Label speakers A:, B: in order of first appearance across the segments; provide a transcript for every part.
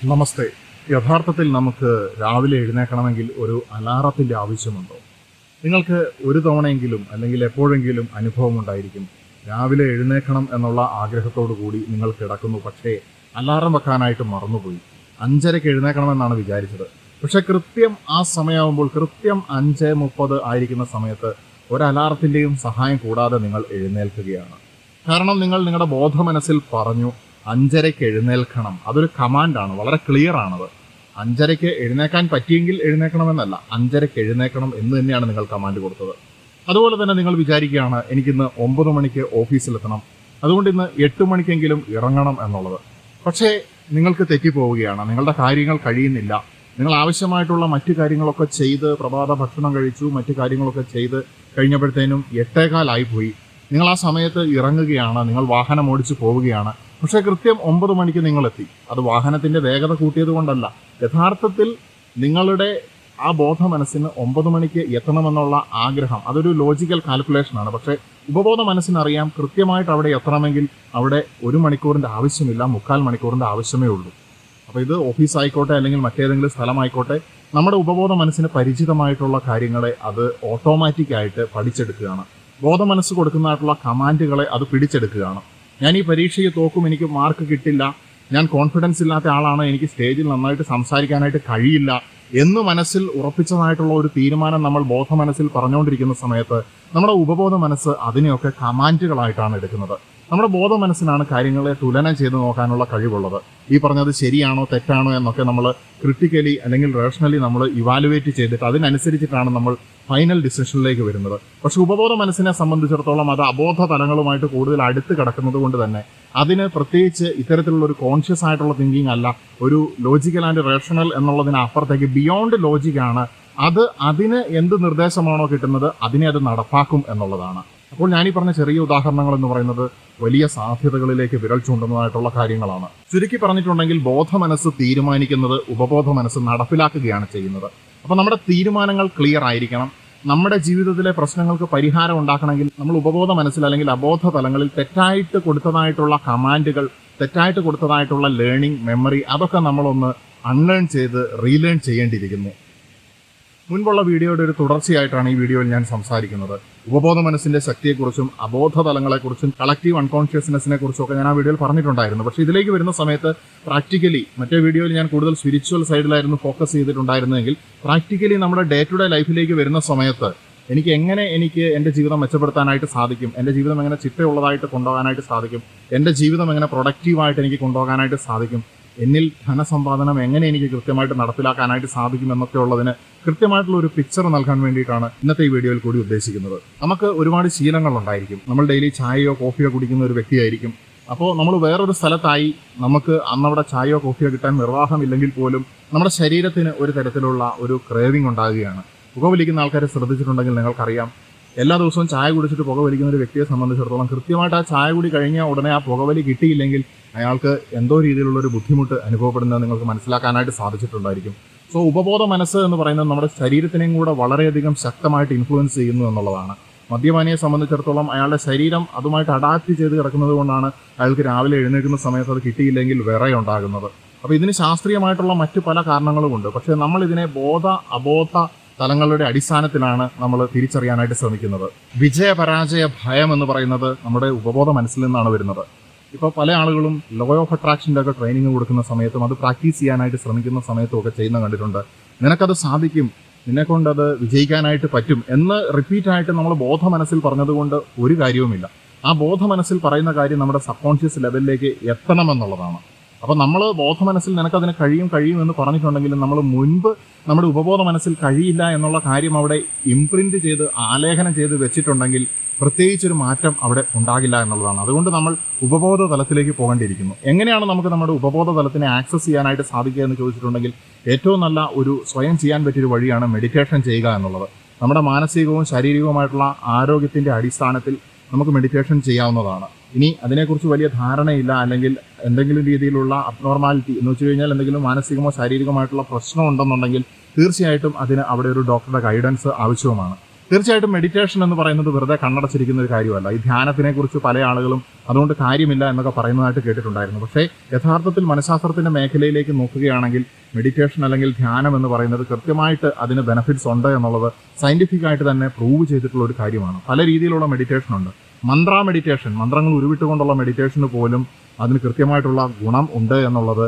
A: നമസ്തേ. യഥാർത്ഥത്തിൽ നമുക്ക് രാവിലെ എഴുന്നേൽക്കണമെങ്കിൽ ഒരു അലാറത്തിൻ്റെ ആവശ്യമുണ്ടോ? നിങ്ങൾക്ക് ഒരു തവണയെങ്കിലും അല്ലെങ്കിൽ എപ്പോഴെങ്കിലും അനുഭവം ഉണ്ടായിരിക്കും, രാവിലെ എഴുന്നേൽക്കണം എന്നുള്ള ആഗ്രഹത്തോടു കൂടി നിങ്ങൾ കിടക്കുന്നു, പക്ഷേ അലാറം വെക്കാനായിട്ട് മറന്നുപോയി. 5:30 എഴുന്നേൽക്കണമെന്നാണ് വിചാരിച്ചത്. പക്ഷേ കൃത്യം ആ സമയമാകുമ്പോൾ, കൃത്യം 5:30 ആയിരിക്കുന്ന സമയത്ത് ഒരു അലാറത്തിൻ്റെയും സഹായം കൂടാതെ നിങ്ങൾ എഴുന്നേൽക്കുകയാണ്. കാരണം നിങ്ങൾ നിങ്ങളുടെ ബോധമനസ്സിൽ പറഞ്ഞു 5:30 എഴുന്നേൽക്കണം. അതൊരു കമാൻഡാണ്, വളരെ ക്ലിയർ ആണത്. 5:30 എഴുന്നേക്കാൻ പറ്റിയെങ്കിൽ എഴുന്നേക്കണമെന്നല്ല, 5:30 എഴുന്നേക്കണം എന്ന് തന്നെയാണ് നിങ്ങൾ കമാൻഡ് കൊടുത്തത്. അതുപോലെ തന്നെ നിങ്ങൾ വിചാരിക്കുകയാണ്, എനിക്കിന്ന് 9 മണിക്ക് ഓഫീസിലെത്തണം, അതുകൊണ്ട് ഇന്ന് 8 മണിക്കെങ്കിലും ഇറങ്ങണം എന്നുള്ളത്. പക്ഷേ നിങ്ങൾക്ക് തെറ്റിപ്പോവുകയാണ്, നിങ്ങളുടെ കാര്യങ്ങൾ കഴിയുന്നില്ല. നിങ്ങൾ ആവശ്യമായിട്ടുള്ള മറ്റു കാര്യങ്ങളൊക്കെ ചെയ്ത് പ്രഭാത ഭക്ഷണം കഴിച്ചു, മറ്റു കാര്യങ്ങളൊക്കെ ചെയ്ത് കഴിഞ്ഞപ്പോഴത്തേനും 8:15 പോയി. നിങ്ങൾ ആ സമയത്ത് ഇറങ്ങുകയാണ്, നിങ്ങൾ വാഹനം ഓടിച്ച് പോവുകയാണ്. പക്ഷേ കൃത്യം 9 മണിക്ക് നിങ്ങളെത്തി. അത് വാഹനത്തിൻ്റെ വേഗത കൂട്ടിയത് കൊണ്ടല്ല. യഥാർത്ഥത്തിൽ നിങ്ങളുടെ ആ ബോധ മനസ്സിന് 9 മണിക്ക് എത്തണമെന്നുള്ള ആഗ്രഹം, അതൊരു ലോജിക്കൽ കാൽക്കുലേഷനാണ്. പക്ഷേ ഉപബോധ മനസ്സിനറിയാം, കൃത്യമായിട്ട് അവിടെ എത്തണമെങ്കിൽ അവിടെ 1 മണിക്കൂറിൻ്റെ ആവശ്യമില്ല, 3/4 മണിക്കൂറിൻ്റെ ആവശ്യമേ ഉള്ളൂ. അപ്പോൾ ഇത് ഓഫീസ് ആയിക്കോട്ടെ അല്ലെങ്കിൽ മറ്റേതെങ്കിലും സ്ഥലമായിക്കോട്ടെ, നമ്മുടെ ഉപബോധ മനസ്സിന് പരിചിതമായിട്ടുള്ള കാര്യങ്ങളെ അത് ഓട്ടോമാറ്റിക്കായിട്ട് പഠിച്ചെടുക്കുകയാണ്. ബോധ മനസ്സ് കൊടുക്കുന്നതായിട്ടുള്ള കമാൻഡുകളെ അത് പിടിച്ചെടുക്കുകയാണ്. ഞാൻ ഈ പരീക്ഷയെ തോക്കും, എനിക്ക് മാർക്ക് കിട്ടില്ല, ഞാൻ കോൺഫിഡൻസ് ഇല്ലാത്ത ആളാണ്, എനിക്ക് സ്റ്റേജിൽ നന്നായിട്ട് സംസാരിക്കാനായിട്ട് കഴിയില്ല എന്ന് മനസ്സിൽ ഉറപ്പിച്ചതായിട്ടുള്ള ഒരു തീരുമാനം നമ്മൾ ബോധ മനസ്സിൽ പറഞ്ഞുകൊണ്ടിരിക്കുന്ന സമയത്ത് നമ്മുടെ ഉപബോധ മനസ്സ് അതിനെയൊക്കെ കമാൻഡുകളായിട്ടാണ് എടുക്കുന്നത്. നമ്മുടെ ബോധ മനസ്സിനാണ് കാര്യങ്ങളെ തുലനം ചെയ്ത് നോക്കാനുള്ള കഴിവുള്ളത്. ഈ പറഞ്ഞത് ശരിയാണോ തെറ്റാണോ എന്നൊക്കെ നമ്മൾ ക്രിട്ടിക്കലി അല്ലെങ്കിൽ റേഷണലി നമ്മൾ ഇവാലുവേറ്റ് ചെയ്തിട്ട് അതിനനുസരിച്ചിട്ടാണ് നമ്മൾ ഫൈനൽ ഡിസിഷനിലേക്ക് വരുന്നത്. പക്ഷെ ഉപബോധ മനസ്സിനെ സംബന്ധിച്ചിടത്തോളം അത് അബോധ തലങ്ങളുമായിട്ട് കൂടുതൽ അടുത്ത് കിടക്കുന്നത് കൊണ്ട് തന്നെ അതിന് പ്രത്യേകിച്ച് ഇത്തരത്തിലുള്ള ഒരു കോൺഷ്യസ് ആയിട്ടുള്ള തിങ്കിങ് അല്ല, ഒരു ലോജിക്കൽ ആൻഡ് റേഷണൽ എന്നുള്ളതിന് അപ്പുറത്തേക്ക് ബിയോണ്ട് ലോജിക്കാണ്. അതിന് എന്ത് നിർദ്ദേശമാണോ കിട്ടുന്നത് അതിനെ അത് നടപ്പാക്കും എന്നുള്ളതാണ്. അപ്പോൾ ഞാനീ പറഞ്ഞ ചെറിയ ഉദാഹരണങ്ങൾ എന്ന് പറയുന്നത് വലിയ സാധ്യതകളിലേക്ക് വിരൽ ചൂണ്ടുന്നതായിട്ടുള്ള കാര്യങ്ങളാണ്. ചുരുക്കി പറഞ്ഞിട്ടുണ്ടെങ്കിൽ ബോധ മനസ്സ് തീരുമാനിക്കുന്നത് ഉപബോധ മനസ്സ് നടപ്പിലാക്കുകയാണ് ചെയ്യുന്നത്. അപ്പോൾ നമ്മുടെ തീരുമാനങ്ങൾ ക്ലിയർ ആയിരിക്കണം. നമ്മുടെ ജീവിതത്തിലെ പ്രശ്നങ്ങൾക്ക് പരിഹാരം ഉണ്ടാക്കണമെങ്കിൽ നമ്മൾ ഉപബോധ മനസ്സിൽ അല്ലെങ്കിൽ അബോധ തലങ്ങളിൽ തെറ്റായിട്ട് കൊടുത്തതായിട്ടുള്ള കമാൻഡുകൾ, തെറ്റായിട്ട് കൊടുത്തതായിട്ടുള്ള ലേണിംഗ്, മെമ്മറി, അതൊക്കെ നമ്മളൊന്ന് അൺലേൺ ചെയ്ത് റീലേൺ ചെയ്യേണ്ടിയിരിക്കുന്നു. മുൻപുള്ള വീഡിയോയുടെ ഒരു തുടർച്ചയായിട്ടാണ് ഈ വീഡിയോയിൽ ഞാൻ സംസാരിക്കുന്നത്. ഉപബോധ മനസ്സിന്റെ ശക്തിയെക്കുറിച്ചും അബോധ തലങ്ങളെക്കുറിച്ചും കളക്റ്റീവ് അൺകോൺഷ്യസ്നെസ്സിനെ കുറിച്ചൊക്കെ ഞാൻ ആ വീഡിയോയിൽ പറഞ്ഞിട്ടുണ്ടായിരുന്നു. പക്ഷേ ഇതിലേക്ക് വരുന്ന സമയത്ത് പ്രാക്ടിക്കലി, മറ്റേ വീഡിയോയിൽ ഞാൻ കൂടുതൽ സ്പിരിച്വൽ സൈഡിലായിരുന്നു ഫോക്കസ് ചെയ്തിട്ടുണ്ടായിരുന്നെങ്കിൽ, പ്രാക്ടിക്കലി നമ്മുടെ ഡേ ടു ഡേ ലൈഫിലേക്ക് വരുന്ന സമയത്ത് എനിക്ക് എൻ്റെ ജീവിതം മെച്ചപ്പെടുത്താനായിട്ട് സാധിക്കും, എൻ്റെ ജീവിതം എങ്ങനെ ചിട്ടയുള്ളതായിട്ട് കൊണ്ടുപോകാനായിട്ട് സാധിക്കും, എൻ്റെ ജീവിതം എങ്ങനെ പ്രൊഡക്റ്റീവായിട്ട് എനിക്ക് കൊണ്ടുപോകാനായിട്ട് സാധിക്കും, എന്നിൽ ധനസമ്പാദനം എങ്ങനെ എനിക്ക് കൃത്യമായിട്ട് നടപ്പിലാക്കാനായിട്ട് സാധിക്കും എന്നൊക്കെ ഉള്ളതിന് കൃത്യമായിട്ടുള്ള ഒരു പിക്ചർ നൽകാൻ വേണ്ടിയിട്ടാണ് ഇന്നത്തെ ഈ വീഡിയോയിൽ കൂടി ഉദ്ദേശിക്കുന്നത്. നമുക്ക് ഒരുപാട് ശീലങ്ങളുണ്ടായിരിക്കും. നമ്മൾ ഡെയിലി ചായയോ കോഫിയോ കുടിക്കുന്ന ഒരു വ്യക്തിയായിരിക്കും. അപ്പോൾ നമ്മൾ വേറൊരു സ്ഥലത്തായി, നമുക്ക് അന്നവിടെ ചായയോ കോഫിയോ കിട്ടാൻ നിർവാഹമില്ലെങ്കിൽ പോലും നമ്മുടെ ശരീരത്തിന് ഒരു തരത്തിലുള്ള ഒരു ക്രേവിംഗ് ഉണ്ടാകുകയാണ്. പുകവലിക്കുന്ന ആൾക്കാരെ ശ്രദ്ധിച്ചിട്ടുണ്ടെങ്കിൽ നിങ്ങൾക്കറിയാം, എല്ലാ ദിവസവും ചായ കുടിച്ചിട്ട് പുകവലിക്കുന്ന ഒരു വ്യക്തിയെ സംബന്ധിച്ചിടത്തോളം കൃത്യമായിട്ട് ആ ചായ കൂടി കഴിഞ്ഞ ഉടനെ ആ പുകവലി കിട്ടിയില്ലെങ്കിൽ അയാൾക്ക് എന്തോ രീതിയിലുള്ളൊരു ബുദ്ധിമുട്ട് അനുഭവപ്പെടുന്നത് നിങ്ങൾക്ക് മനസ്സിലാക്കാനായിട്ട് സാധിച്ചിട്ടുണ്ടായിരിക്കും. സോ ഉപബോധ മനസ്സ് എന്ന് പറയുന്നത് നമ്മുടെ ശരീരത്തിനെയും കൂടെ വളരെയധികം ശക്തമായിട്ട് ഇൻഫ്ലുവൻസ് ചെയ്യുന്നു എന്നുള്ളതാണ്. മദ്യപാനിയെ സംബന്ധിച്ചിടത്തോളം അയാളുടെ ശരീരം അതുമായിട്ട് അഡാപ്റ്റ് ചെയ്ത് കിടക്കുന്നത് കൊണ്ടാണ് അയാൾക്ക് രാവിലെ എഴുന്നേൽക്കുന്ന സമയത്ത് അത് കിട്ടിയില്ലെങ്കിൽ വിറയുണ്ടാകുന്നത്. അപ്പോൾ ഇതിന് ശാസ്ത്രീയമായിട്ടുള്ള മറ്റു പല കാരണങ്ങളുമുണ്ട്. പക്ഷേ നമ്മൾ ഇതിനെ അബോധ തലങ്ങളുടെ അടിസ്ഥാനത്തിലാണ് നമ്മൾ തിരിച്ചറിയാനായിട്ട് ശ്രമിക്കുന്നത്. വിജയപരാജയ ഭയം എന്ന് പറയുന്നത് നമ്മുടെ ഉപബോധ മനസ്സിൽ നിന്നാണ് വരുന്നത്. ഇപ്പോൾ പല ആളുകളും ലോ ഓഫ് അട്രാക്ഷൻ്റെ ഒക്കെ ട്രെയിനിങ് കൊടുക്കുന്ന സമയത്തും അത് പ്രാക്ടീസ് ചെയ്യാനായിട്ട് ശ്രമിക്കുന്ന സമയത്തും ഒക്കെ ചെയ്യുന്ന കണ്ടിട്ടുണ്ട്. നിനക്കത് സാധിക്കും, നിന്നെക്കൊണ്ടത് വിജയിക്കാനായിട്ട് പറ്റും എന്ന് റിപ്പീറ്റായിട്ട് നമ്മൾ ബോധ മനസ്സിൽ പറഞ്ഞതുകൊണ്ട് ഒരു കാര്യവുമില്ല. ആ ബോധ മനസ്സിൽ പറയുന്ന കാര്യം നമ്മുടെ സബ് കോൺഷ്യസ് ലെവലിലേക്ക് എത്തണമെന്നുള്ളതാണ്. അപ്പോൾ നമ്മൾ ബോധ മനസ്സിൽ നിനക്കതിന് കഴിയും എന്ന് പറഞ്ഞിട്ടുണ്ടെങ്കിലും നമ്മൾ മുൻപ് നമ്മുടെ ഉപബോധ മനസ്സിൽ കഴിയില്ല എന്നുള്ള കാര്യം അവിടെ ഇംപ്രിന്റ് ചെയ്ത് ആലേഖനം ചെയ്ത് വെച്ചിട്ടുണ്ടെങ്കിൽ പ്രത്യേകിച്ചൊരു മാറ്റം അവിടെ ഉണ്ടാകില്ല എന്നുള്ളതാണ്. അതുകൊണ്ട് നമ്മൾ ഉപബോധ തലത്തിലേക്ക് പോകേണ്ടിയിരിക്കുന്നു. എങ്ങനെയാണ് നമുക്ക് നമ്മുടെ ഉപബോധ തലത്തിനെ ആക്സസ് ചെയ്യാനായിട്ട് സാധിക്കുക എന്ന് ചോദിച്ചിട്ടുണ്ടെങ്കിൽ ഏറ്റവും നല്ല ഒരു സ്വയം ചെയ്യാൻ പറ്റിയൊരു വഴിയാണ് മെഡിറ്റേഷൻ ചെയ്യുക എന്നുള്ളത്. നമ്മുടെ മാനസികവും ശാരീരികവുമായിട്ടുള്ള ആരോഗ്യത്തിൻ്റെ അടിസ്ഥാനത്തിൽ നമുക്ക് മെഡിറ്റേഷൻ ചെയ്യാവുന്നതാണ്. ഇനി അതിനെക്കുറിച്ച് വലിയ ധാരണയില്ല, അല്ലെങ്കിൽ എന്തെങ്കിലും രീതിയിലുള്ള അബ്നോർമാലിറ്റി എന്ന് വെച്ച് കഴിഞ്ഞാൽ എന്തെങ്കിലും മാനസികമോ ശാരീരികമായിട്ടുള്ള പ്രശ്നം ഉണ്ടെന്നുണ്ടെങ്കിൽ തീർച്ചയായിട്ടും അതിന് അവിടെ ഒരു ഡോക്ടറുടെ ഗൈഡൻസ് ആവശ്യവുമാണ്. തീർച്ചയായിട്ടും മെഡിറ്റേഷൻ എന്ന് പറയുന്നത് വെറുതെ കണ്ണടച്ചിരിക്കുന്ന ഒരു കാര്യമല്ല. ഈ ധ്യാനത്തിനെ കുറിച്ച് പല ആളുകളും അതുകൊണ്ട് കാര്യമില്ല എന്നൊക്കെ പറയുന്നതായിട്ട് കേട്ടിട്ടുണ്ടായിരുന്നു. പക്ഷേ യഥാർത്ഥത്തിൽ മനഃശാസ്ത്രത്തിന്റെ മേഖലയിലേക്ക് നോക്കുകയാണെങ്കിൽ മെഡിറ്റേഷൻ അല്ലെങ്കിൽ ധ്യാനം എന്ന് പറയുന്നത് കൃത്യമായിട്ട് അതിന് ബെനഫിറ്റ്സ് ഉണ്ട് എന്നുള്ളത് സയന്റിഫിക് ആയിട്ട് തന്നെ പ്രൂവ് ചെയ്തിട്ടുള്ള ഒരു കാര്യമാണ്. പല രീതിയിലുള്ള മെഡിറ്റേഷൻ ഉണ്ട്. മെഡിറ്റേഷൻ, മന്ത്രങ്ങൾ ഉരുവിട്ടുകൊണ്ടുള്ള മെഡിറ്റേഷന് പോലും അതിന് കൃത്യമായിട്ടുള്ള ഗുണം ഉണ്ട് എന്നുള്ളത്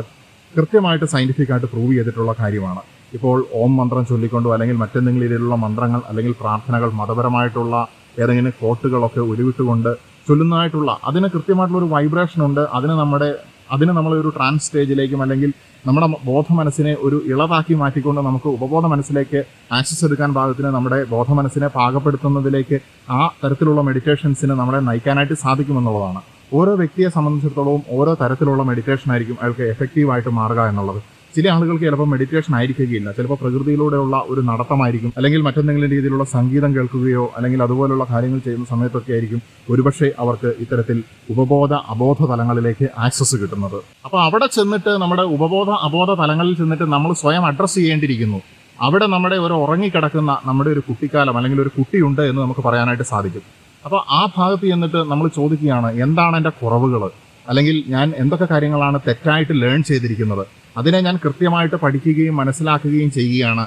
A: കൃത്യമായിട്ട് സയന്റിഫിക് ആയിട്ട് പ്രൂവ് ചെയ്തിട്ടുള്ള കാര്യമാണ്. ഇപ്പോൾ ഓം മന്ത്രം ചൊല്ലിക്കൊണ്ടോ അല്ലെങ്കിൽ മറ്റെന്തെങ്കിലും രീതിയിലുള്ള മന്ത്രങ്ങൾ അല്ലെങ്കിൽ പ്രാർത്ഥനകൾ, മതപരമായിട്ടുള്ള ഏതെങ്കിലും കോട്ടുകളൊക്കെ ഉരുവിട്ടുകൊണ്ട് ചൊല്ലുന്നതായിട്ടുള്ള അതിന് കൃത്യമായിട്ടുള്ള ഒരു വൈബ്രേഷൻ ഉണ്ട്. അതിന് നമ്മളെ ഒരു ട്രാൻസ് സ്റ്റേജിലേക്കും അല്ലെങ്കിൽ നമ്മുടെ ബോധ മനസ്സിനെ ഒരു ഇളവാക്കി മാറ്റിക്കൊണ്ട് നമുക്ക് ഉപബോധ മനസ്സിലേക്ക് ആക്സസ് എടുക്കാൻ പാകത്തിന് നമ്മുടെ ബോധ മനസ്സിനെ പാകപ്പെടുത്തുന്നതിലേക്ക് ആ തരത്തിലുള്ള മെഡിറ്റേഷൻസിന് നമ്മളെ നയിക്കാനായിട്ട് സാധിക്കുമെന്നുള്ളതാണ്. ഓരോ വ്യക്തിയെ സംബന്ധിച്ചിടത്തോളം ഓരോ തരത്തിലുള്ള മെഡിറ്റേഷൻ ആയിരിക്കും അയാൾക്ക് എഫക്റ്റീവായിട്ട് മാറുക എന്നുള്ളത്. ചില ആളുകൾക്ക് ചിലപ്പോൾ മെഡിറ്റേഷൻ ആയിരിക്കുകയില്ല, ചിലപ്പോൾ പ്രകൃതിയിലൂടെയുള്ള ഒരു നടത്തമായിരിക്കും, അല്ലെങ്കിൽ മറ്റെന്തെങ്കിലും രീതിയിലുള്ള സംഗീതം കേൾക്കുകയോ അല്ലെങ്കിൽ അതുപോലുള്ള കാര്യങ്ങൾ ചെയ്യുന്ന സമയത്തൊക്കെ ആയിരിക്കും ഒരുപക്ഷെ അവർക്ക് ഇത്തരത്തിൽ ഉപബോധ അബോധ തലങ്ങളിലേക്ക് ആക്സസ് കിട്ടുന്നത്. അപ്പോൾ അവിടെ ചെന്നിട്ട് നമ്മുടെ ഉപബോധ അബോധ തലങ്ങളിൽ ചെന്നിട്ട് നമ്മൾ സ്വയം അഡ്രസ്സ് ചെയ്യേണ്ടിയിരിക്കുന്നു. അവിടെ നമ്മുടെ ഒരു ഉറങ്ങിക്കിടക്കുന്ന നമ്മുടെ ഒരു കുട്ടിക്കാലം അല്ലെങ്കിൽ ഒരു കുട്ടിയുണ്ട് എന്ന് നമുക്ക് പറയാനായിട്ട് സാധിക്കും. അപ്പോൾ ആ ഭാഗത്ത് ചെന്നിട്ട് നമ്മൾ ചോദിക്കുകയാണ്, എന്താണ് എൻ്റെ കുറവുകൾ, അല്ലെങ്കിൽ ഞാൻ എന്തൊക്കെ കാര്യങ്ങളാണ് തെറ്റായിട്ട് ലേൺ ചെയ്തിരിക്കുന്നത്, അതിനെ ഞാൻ കൃത്യമായിട്ട് പഠിക്കുകയും മനസ്സിലാക്കുകയും ചെയ്യുകയാണ്.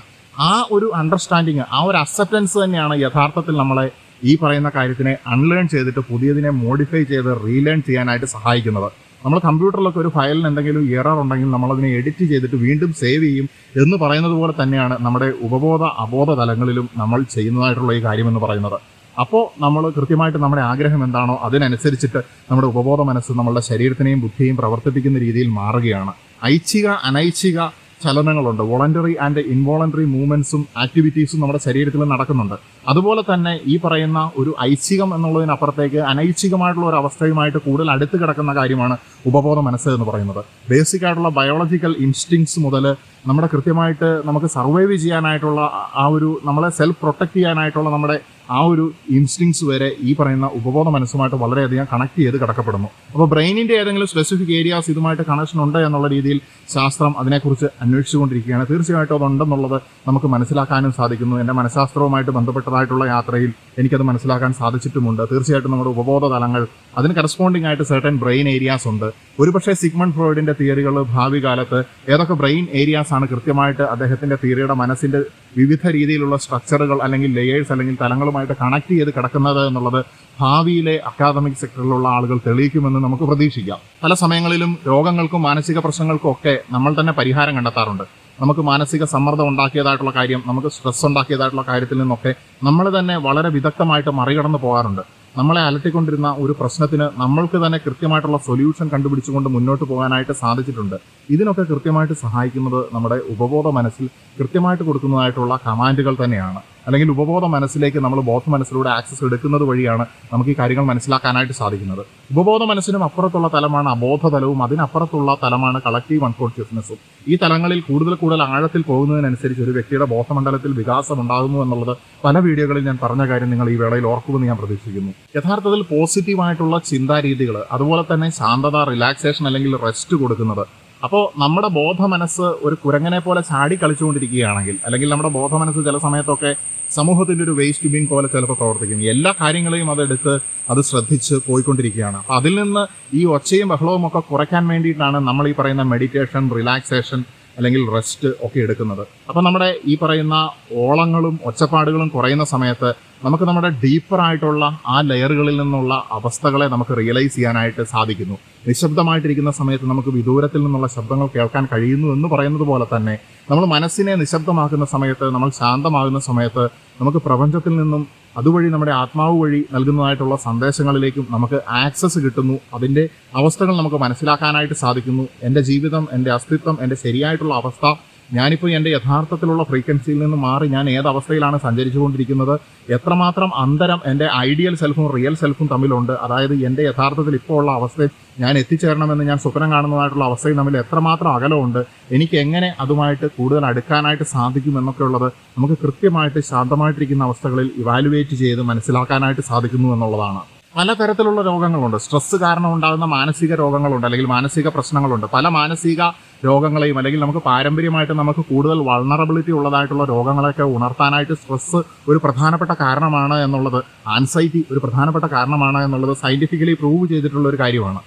A: ആ ഒരു അണ്ടർസ്റ്റാൻഡിങ്, ആ ഒരു അക്സെപ്റ്റൻസ് തന്നെയാണ് യഥാർത്ഥത്തിൽ നമ്മളെ ഈ പറയുന്ന കാര്യത്തിനെ അൺലേൺ ചെയ്തിട്ട് പുതിയതിനെ മോഡിഫൈ ചെയ്ത് റീലേൺ ചെയ്യാനായിട്ട് സഹായിക്കുന്നത്. നമ്മൾ കമ്പ്യൂട്ടറിലൊക്കെ ഒരു ഫയലിന് എന്തെങ്കിലും എറർ ഉണ്ടെങ്കിൽ നമ്മളതിനെ എഡിറ്റ് ചെയ്തിട്ട് വീണ്ടും സേവ് ചെയ്യും എന്ന് പറയുന്നത് പോലെ തന്നെയാണ് നമ്മുടെ ഉപബോധ അബോധ തലങ്ങളിലും നമ്മൾ ചെയ്യുന്നതായിട്ടുള്ള ഈ കാര്യമെന്ന് പറയുന്നത്. അപ്പോൾ നമ്മൾ കൃത്യമായിട്ട് നമ്മുടെ ആഗ്രഹം എന്താണോ അതിനനുസരിച്ചിട്ട് നമ്മുടെ ഉപബോധ മനസ്സ് നമ്മളുടെ ശരീരത്തിനെയും ബുദ്ധിയെയും പ്രവർത്തിപ്പിക്കുന്ന രീതിയിൽ മാറുകയാണ്. ഐച്ഛിക അനൈച്ഛിക ചലനങ്ങളുണ്ട്. വോളണ്ടറി ആൻഡ് ഇൻവോളണ്ടറി മൂവ്മെന്റ്സും ആക്ടിവിറ്റീസും നമ്മുടെ ശരീരത്തിൽ നടക്കുന്നുണ്ട്. അതുപോലെ തന്നെ ഈ പറയുന്ന ഒരു ഐച്ഛികം എന്നുള്ളതിനപ്പുറത്തേക്ക് അനൈച്ഛികമായിട്ടുള്ള ഒരു അവസ്ഥയുമായിട്ട് കൂടുതൽ അടുത്ത് കിടക്കുന്ന കാര്യമാണ് ഉപബോധ മനസ്സ് എന്ന് പറയുന്നത്. ബേസിക് ആയിട്ടുള്ള ബയോളജിക്കൽ ഇൻസ്റ്റിങ്സ് മുതൽ നമ്മുടെ കൃത്യമായിട്ട് നമുക്ക് സർവൈവ് ചെയ്യാനായിട്ടുള്ള ആ ഒരു നമ്മളെ സെൽഫ് പ്രൊട്ടക്ട് ചെയ്യാനായിട്ടുള്ള നമ്മുടെ ആ ഒരു ഇൻസ്റ്റിങ്സ് വരെ ഈ പറയുന്ന ഉപബോധ മനസ്സുമായിട്ട് വളരെയധികം കണക്ട് ചെയ്ത് കിടക്കപ്പെടുന്നു. അപ്പോൾ ബ്രെയിനിന്റെ ഏതെങ്കിലും സ്പെസിഫിക് ഏരിയാസ് ഇതുമായിട്ട് കണക്ഷൻ ഉണ്ട് എന്നുള്ള രീതിയിൽ ശാസ്ത്രം അതിനെക്കുറിച്ച് അന്വേഷിച്ചുകൊണ്ടിരിക്കുകയാണ്. തീർച്ചയായിട്ടും അതുണ്ടെന്നുള്ളത് നമുക്ക് മനസ്സിലാക്കാനും സാധിക്കുന്നു. എൻ്റെ മനഃശാസ്ത്രവുമായിട്ട് ബന്ധപ്പെട്ടതായിട്ടുള്ള യാത്രയിൽ എനിക്കത് മനസ്സിലാക്കാൻ സാധിച്ചിട്ടുമുണ്ട്. തീർച്ചയായിട്ടും നമ്മുടെ ഉപബോധ തലങ്ങൾ അതിന് കറസ്പോണ്ടിങ് ആയിട്ട് സർട്ടൻ ബ്രെയിൻ ഏരിയാസ് ഉണ്ട്. ഒരുപക്ഷെ സിഗ്മണ്ട് ഫ്രോയിഡിന്റെ തിയറികൾ ഭാവി കാലത്ത് ഏതൊക്കെ ബ്രെയിൻ ഏരിയാസ് ആണ് കൃത്യമായിട്ട് അദ്ദേഹത്തിന്റെ തിയറിയുടെ മനസ്സിന്റെ വിവിധ രീതിയിലുള്ള സ്ട്രക്ചറുകൾ അല്ലെങ്കിൽ ലെയേഴ്സ് അല്ലെങ്കിൽ തലങ്ങളുമായിട്ട് കണക്ട് ചെയ്ത് കിടക്കുന്നത് എന്നുള്ളത് ഭാവിയിലെ അക്കാദമിക് സെക്ടറിലുള്ള ആളുകൾ തെളിയിക്കുമെന്ന് നമുക്ക് പ്രതീക്ഷിക്കാം. പല സമയങ്ങളിലും രോഗങ്ങൾക്കും മാനസിക പ്രശ്നങ്ങൾക്കും ഒക്കെ നമ്മൾ തന്നെ പരിഹാരം കണ്ടെത്താറുണ്ട്. നമുക്ക് മാനസിക സമ്മർദ്ദം ഉണ്ടാക്കിയതായിട്ടുള്ള കാര്യം, നമുക്ക് സ്ട്രെസ് ഉണ്ടാക്കിയതായിട്ടുള്ള കാര്യത്തിൽ നിന്നൊക്കെ നമ്മൾ തന്നെ വളരെ വിദഗ്ധമായിട്ട് മറികടന്ന് പോകാറുണ്ട്. നമ്മളെ അലട്ടിക്കൊണ്ടിരുന്ന ഒരു പ്രശ്നത്തിന് നമ്മൾക്ക് തന്നെ കൃത്യമായിട്ടുള്ള സൊല്യൂഷൻ കണ്ടുപിടിച്ചുകൊണ്ട് മുന്നോട്ട് പോകാനായിട്ട് സാധിച്ചിട്ടുണ്ട്. ഇതിനൊക്കെ കൃത്യമായിട്ട് സഹായിക്കുന്നത് നമ്മുടെ ഉപബോധ മനസ്സിൽ കൃത്യമായിട്ട് കൊടുക്കുന്നതായിട്ടുള്ള കമാൻഡുകൾ തന്നെയാണ്. അല്ലെങ്കിൽ ഉപബോധ മനസ്സിലേക്ക് നമ്മൾ ബോധ മനസ്സിലൂടെ ആക്സസ് എടുക്കുന്നത് വഴിയാണ് നമുക്ക് ഈ കാര്യങ്ങൾ മനസ്സിലാക്കാനായിട്ട് സാധിക്കുന്നത്. ഉപബോധ മനസ്സിനും അപ്പുറത്തുള്ള തലമാണ് അബോധ തലവും, അതിനപ്പുറത്തുള്ള തലമാണ് കളക്റ്റീവ് അൺകോൺഷ്യസ്നെസ്സും. ഈ തലങ്ങളിൽ കൂടുതൽ ആഴത്തിൽ പോകുന്നതിനനുസരിച്ച് ഒരു വ്യക്തിയുടെ ബോധമണ്ഡലത്തിൽ വികാസം ഉണ്ടാകുന്നു എന്നുള്ളത് പല വീഡിയോകളിൽ ഞാൻ പറഞ്ഞ കാര്യം നിങ്ങൾ ഈ വേളയിൽ ഓർക്കുമെന്ന് ഞാൻ പ്രതീക്ഷിക്കുന്നു. യഥാർത്ഥത്തിൽ പോസിറ്റീവായിട്ടുള്ള ചിന്താരീതികൾ, അതുപോലെ തന്നെ ശാന്തത, റിലാക്സേഷൻ അല്ലെങ്കിൽ റെസ്റ്റ് കൊടുക്കുന്നത്. അപ്പോൾ നമ്മുടെ ബോധ മനസ്സ് ഒരു കുരങ്ങനെ പോലെ ചാടി കളിച്ചുകൊണ്ടിരിക്കുകയാണെങ്കിൽ, അല്ലെങ്കിൽ നമ്മുടെ ബോധ മനസ്സ് ചില സമയത്തൊക്കെ സമൂഹത്തിന്റെ ഒരു വേസ്റ്റ് ബിൻ പോലെ ചിലപ്പോൾ പ്രവർത്തിക്കും. എല്ലാ കാര്യങ്ങളെയും അതെടുത്ത് അത് ശ്രദ്ധിച്ച് പോയിക്കൊണ്ടിരിക്കുകയാണ്. അപ്പോൾ അതിൽ നിന്ന് ഈ ഒച്ചയും ബഹളവും ഒക്കെ കുറയ്ക്കാൻ വേണ്ടിയിട്ടാണ് നമ്മൾ ഈ പറയുന്ന മെഡിറ്റേഷൻ, റിലാക്സേഷൻ അല്ലെങ്കിൽ റെസ്റ്റ് ഒക്കെ എടുക്കുന്നത്. അപ്പം നമ്മുടെ ഈ പറയുന്ന ഓളങ്ങളും ഒച്ചപ്പാടുകളും കുറയുന്ന സമയത്ത് നമുക്ക് നമ്മുടെ ഡീപ്പറായിട്ടുള്ള ആ ലെയറുകളിൽ നിന്നുള്ള അവസ്ഥകളെ നമുക്ക് റിയലൈസ് ചെയ്യാനായിട്ട് സാധിക്കുന്നു. നിശബ്ദമായിട്ടിരിക്കുന്ന സമയത്ത് നമുക്ക് വിദൂരത്തിൽ നിന്നുള്ള ശബ്ദങ്ങൾ കേൾക്കാൻ കഴിയുന്നു എന്ന് പറയുന്നത് പോലെ തന്നെ നമ്മൾ മനസ്സിനെ നിശബ്ദമാക്കുന്ന സമയത്ത്, നമ്മൾ ശാന്തമാകുന്ന സമയത്ത് നമുക്ക് പ്രപഞ്ചത്തിൽ നിന്നും അതുവഴി നമ്മുടെ ആത്മാവ് വഴി നൽകുന്നതായിട്ടുള്ള സന്ദേശങ്ങളിലേക്കും നമുക്ക് ആക്സസ് കിട്ടുന്നു. അതിൻ്റെ അവസ്ഥകൾ നമുക്ക് മനസ്സിലാക്കാനായിട്ട് സാധിക്കുന്നു. എൻ്റെ ജീവിതം, എൻ്റെ അസ്തിത്വം, എൻ്റെ ശരിയായിട്ടുള്ള അവസ്ഥ, ഞാനിപ്പോൾ എൻ്റെ യഥാർത്ഥത്തിലുള്ള ഫ്രീക്വൻസിയിൽ നിന്ന് മാറി ഞാൻ ഏതവസ്ഥയിലാണ് സഞ്ചരിച്ചുകൊണ്ടിരിക്കുന്നത്, എത്രമാത്രം അന്തരം എൻ്റെ ഐഡിയൽ സെൽഫും റിയൽ സെൽഫും തമ്മിലുണ്ട്, അതായത് എൻ്റെ യഥാർത്ഥത്തിൽ ഇപ്പോൾ ഉള്ള അവസ്ഥയിൽ ഞാൻ എത്തിച്ചേരണമെന്ന് ഞാൻ സ്വപ്നം കാണുന്നതായിട്ടുള്ള അവസ്ഥയും തമ്മിൽ എത്രമാത്രം അകലമുണ്ട്, എനിക്ക് എങ്ങനെ അതുമായിട്ട് കൂടുതൽ അടുക്കാനായിട്ട് സാധിക്കും എന്നൊക്കെയുള്ളത് നമുക്ക് കൃത്യമായിട്ട് ശാന്തമായിട്ടിരിക്കുന്ന അവസ്ഥകളിൽ ഇവാലുവേറ്റ് ചെയ്ത് മനസ്സിലാക്കാനായിട്ട് സാധിക്കുന്നു എന്നുള്ളതാണ്. പലതരത്തിലുള്ള രോഗങ്ങളുണ്ട്. സ്ട്രെസ് കാരണം ഉണ്ടാകുന്ന മാനസിക രോഗങ്ങളുണ്ട്, അല്ലെങ്കിൽ മാനസിക പ്രശ്നങ്ങളുണ്ട്. പല മാനസിക രോഗങ്ങളെയും അല്ലെങ്കിൽ നമുക്ക് പാരമ്പര്യമായിട്ട് നമുക്ക് കൂടുതൽ വൾണറബിലിറ്റി ഉള്ളതായിട്ടുള്ള രോഗങ്ങളൊക്കെ ഉണർത്താനായിട്ട് സ്ട്രെസ് ഒരു പ്രധാനപ്പെട്ട കാരണമാണ് എന്നുള്ളത്, ആൻസൈറ്റി ഒരു പ്രധാനപ്പെട്ട കാരണമാണ് എന്നുള്ളത് സയന്റിഫിക്കലി പ്രൂവ് ചെയ്തിട്ടുള്ള ഒരു കാര്യമാണ്.